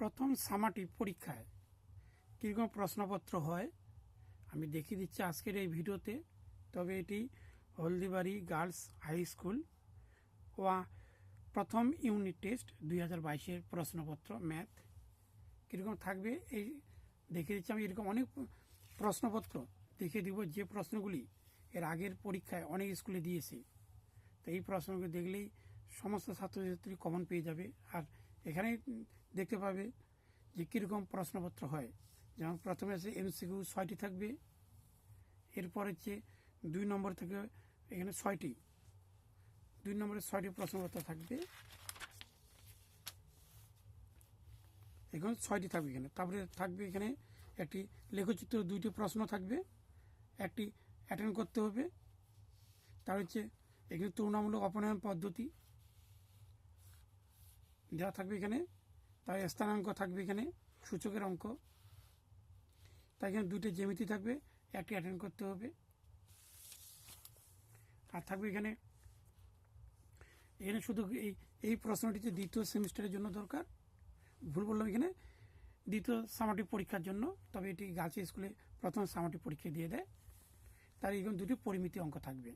প্রথম সামাটিভ পরীক্ষায় কীরকম প্রশ্নপত্র হয় আমি দেখিয়ে দিচ্ছি আজকের এই ভিডিওতে। তবে এটি হলদিবাড়ি গার্লস হাই স্কুল প্রথম ইউনিট টেস্ট 2022-এর প্রশ্নপত্র ম্যাথ কীরকম থাকবে এই দেখিয়ে দিচ্ছি আমি। এরকম অনেক প্রশ্নপত্র দেখিয়ে দিব যে প্রশ্নগুলি এর আগের পরীক্ষায় অনেক স্কুলে দিয়েছে। তো এই প্রশ্নগুলি দেখলেই সমস্ত ছাত্রছাত্রী কমন পেয়ে যাবে। আর এখানে দেখতে পাবে যে কীরকম প্রশ্নপত্র হয়। যেমন প্রথমে আছে এমসিকিউ 6টি থাকবে, এরপর হচ্ছে 2 নম্বর থেকে এখানে 6টি, 2 নম্বরে 6টি প্রশ্নপত্র থাকবে, এখন 6টি থাকবে এখানে। তারপরে থাকবে এখানে একটি লেখচিত্র, 2টি প্রশ্ন থাকবে, একটি অ্যাটেন্ড করতে হবে। তার হচ্ছে এখানে তুলনামূলক অপনয়ন পদ্ধতি দেওয়া থাকবে এখানে। তার স্থানাঙ্ক থাকবে এখানে, সূচকের অঙ্ক। তাই এখানে 2টি জ্যামিতি থাকবে, একটি অ্যাটেন্ড করতে হবে। আর থাকবে এখানে শুধু এই প্রশ্নটি যে দ্বিতীয় সেমিস্টারের জন্য দরকার, ভুল বললাম, এখানে দ্বিতীয় সামাটিভ পরীক্ষার জন্য। তবে এটি গার্লস স্কুলে প্রথম সামাটিভ পরীক্ষা দিয়ে দেয়। তার এখানে 2টি পরিমিতি অঙ্ক থাকবে।